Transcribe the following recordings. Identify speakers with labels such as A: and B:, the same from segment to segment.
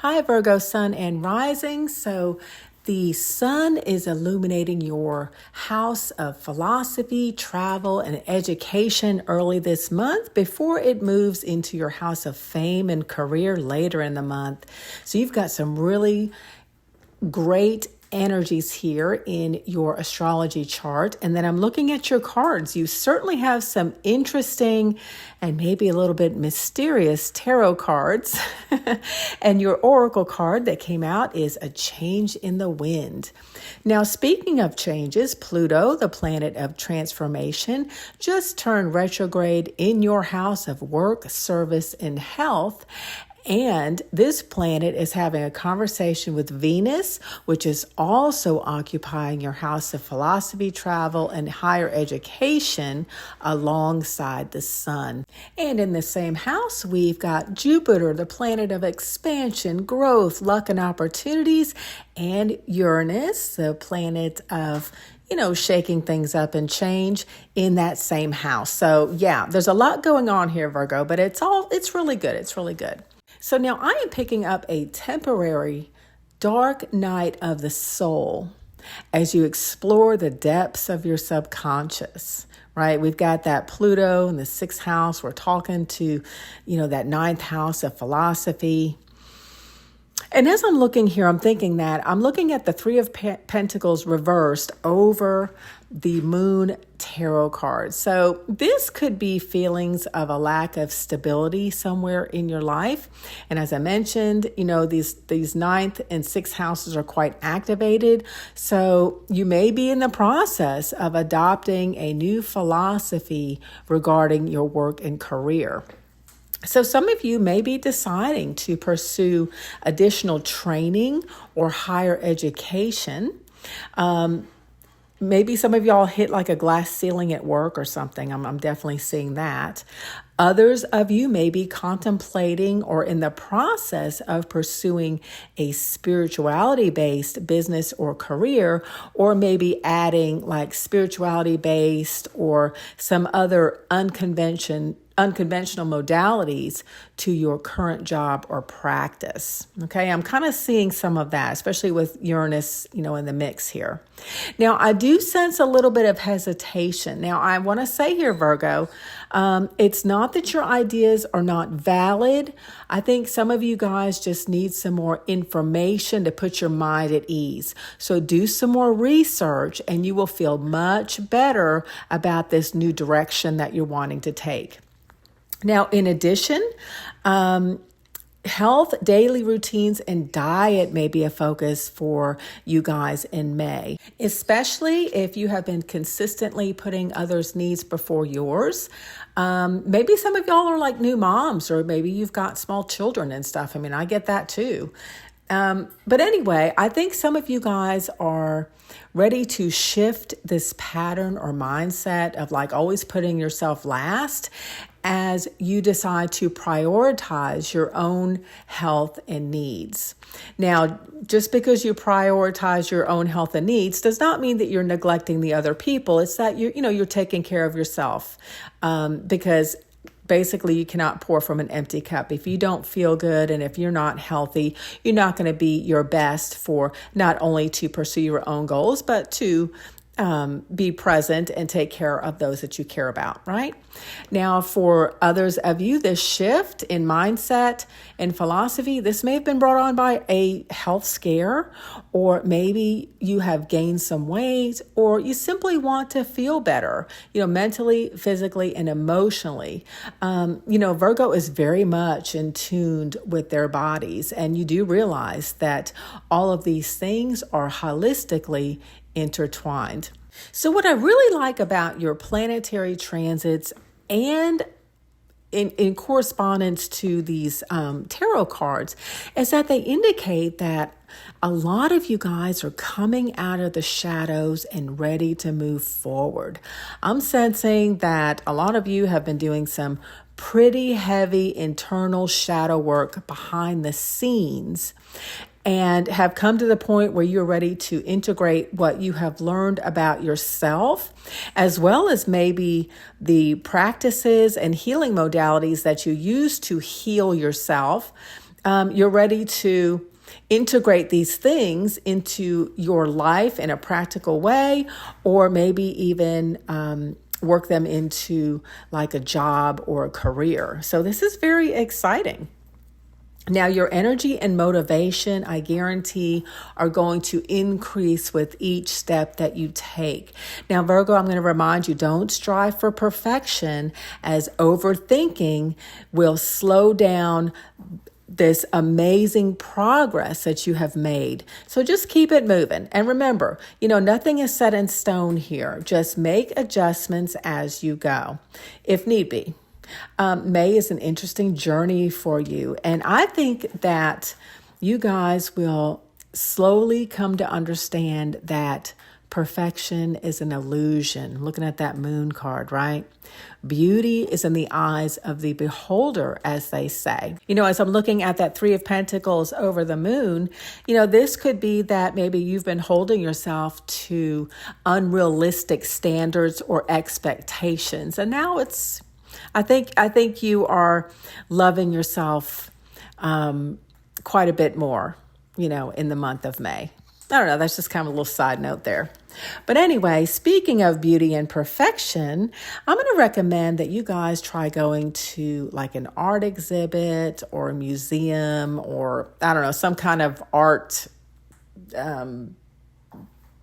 A: Hi, Virgo Sun and Rising. So the sun is illuminating your house of philosophy, travel, and education early this month before it moves into your house of fame and career later in the month. So you've got some really great energies here in your astrology chart. And then I'm looking at your cards. You certainly have some interesting and maybe a little bit mysterious tarot cards. And your oracle card that came out is a change in the wind. Now, speaking of changes, Pluto, the planet of transformation, just turned retrograde in your house of work, service, and health. And this planet is having a conversation with Venus, which is also occupying your house of philosophy, travel, and higher education alongside the sun. And in the same house, we've got Jupiter, the planet of expansion, growth, luck, and opportunities, and Uranus, the planet of shaking things up and change in that same house. So yeah, there's a lot going on here, Virgo, but it's really good. It's really good. So now I am picking up a temporary dark night of the soul as you explore the depths of your subconscious, right? We've got that Pluto in the 6th house. We're talking to, that 9th house of philosophy. And as I'm looking here, I'm thinking that I'm looking at the 3 of Pentacles reversed over the Moon tarot card. So this could be feelings of a lack of stability somewhere in your life. And as I mentioned, these 9th and 6th houses are quite activated. So you may be in the process of adopting a new philosophy regarding your work and career. So some of you may be deciding to pursue additional training or higher education. Maybe some of y'all hit like a glass ceiling at work or something. I'm definitely seeing that. Others of you may be contemplating or in the process of pursuing a spirituality-based business or career, or maybe adding like spirituality-based or some other unconventional modalities to your current job or practice. Okay, I'm kind of seeing some of that, especially with Uranus, in the mix here. Now, I do sense a little bit of hesitation. Now, I want to say here, Virgo, it's not that your ideas are not valid. I think some of you guys just need some more information to put your mind at ease. So do some more research and you will feel much better about this new direction that you're wanting to take. Now, in addition, health, daily routines, and diet may be a focus for you guys in May, especially if you have been consistently putting others' needs before yours. Maybe some of y'all are like new moms, or maybe you've got small children and stuff. I mean, I get that too. But anyway, I think some of you guys are ready to shift this pattern or mindset of like always putting yourself last as you decide to prioritize your own health and needs. Now, just because you prioritize your own health and needs does not mean that you're neglecting the other people. It's that you're taking care of yourself, because basically, you cannot pour from an empty cup. If you don't feel good and if you're not healthy, you're not going to be your best for not only to pursue your own goals, but to be present and take care of those that you care about, right? Now, for others of you, this shift in mindset and philosophy, this may have been brought on by a health scare, or maybe you have gained some weight, or you simply want to feel better, mentally, physically, and emotionally. Virgo is very much in tune with their bodies, and you do realize that all of these things are holistically intertwined. So what I really like about your planetary transits and in correspondence to these tarot cards is that they indicate that a lot of you guys are coming out of the shadows and ready to move forward. I'm sensing that a lot of you have been doing some pretty heavy internal shadow work behind the scenes and have come to the point where you're ready to integrate what you have learned about yourself, as well as maybe the practices and healing modalities that you use to heal yourself you're ready to integrate these things into your life in a practical way, or maybe even work them into like a job or a career. So this is very exciting. Now, your energy and motivation, I guarantee, are going to increase with each step that you take. Now, Virgo, I'm going to remind you, don't strive for perfection, as overthinking will slow down this amazing progress that you have made. So just keep it moving. And remember, nothing is set in stone here. Just make adjustments as you go, if need be. May is an interesting journey for you. And I think that you guys will slowly come to understand that perfection is an illusion. Looking at that moon card, right? Beauty is in the eyes of the beholder, as they say. As I'm looking at that 3 of Pentacles over the moon, this could be that maybe you've been holding yourself to unrealistic standards or expectations. And now I think you are loving yourself quite a bit more, in the month of May. I don't know. That's just kind of a little side note there. But anyway, speaking of beauty and perfection, I'm going to recommend that you guys try going to like an art exhibit or a museum, or I don't know, some kind of art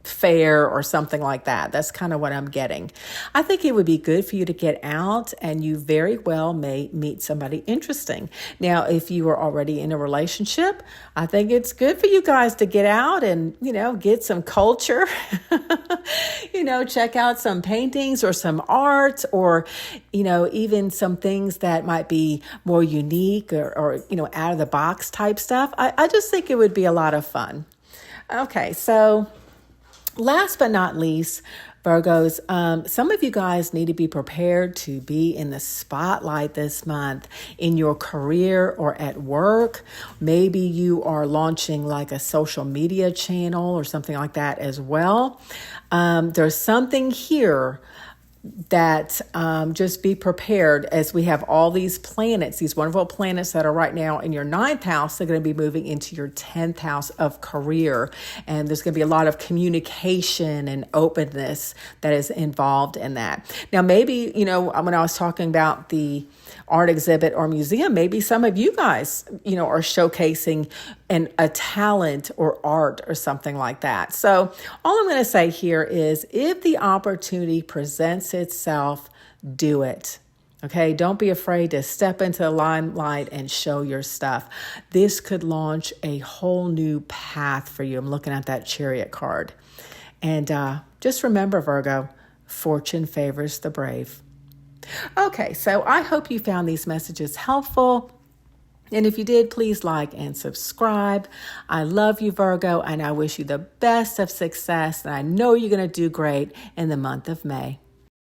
A: fair or something like that. That's kind of what I'm getting. I think it would be good for you to get out, and you very well may meet somebody interesting. Now, if you are already in a relationship, I think it's good for you guys to get out and, get some culture, check out some paintings or some art, or, even some things that might be more unique or out of the box type stuff. I just think it would be a lot of fun. Okay, so last but not least, Virgos, some of you guys need to be prepared to be in the spotlight this month in your career or at work. Maybe you are launching like a social media channel or something like that as well. There's something here that just be prepared, as we have all these planets, these wonderful planets that are right now in your 9th house. They're going to be moving into your 10th house of career. And there's going to be a lot of communication and openness that is involved in that. Now, maybe, when I was talking about the art exhibit or museum, maybe some of you guys, are showcasing a talent or art or something like that. So all I'm going to say here is, if the opportunity presents itself, do it. Okay, don't be afraid to step into the limelight and show your stuff. This could launch a whole new path for you. I'm looking at that Chariot card. And just remember, Virgo, fortune favors the brave. Okay, so I hope you found these messages helpful. And if you did, please like and subscribe. I love you, Virgo, and I wish you the best of success. And I know you're going to do great in the month of May.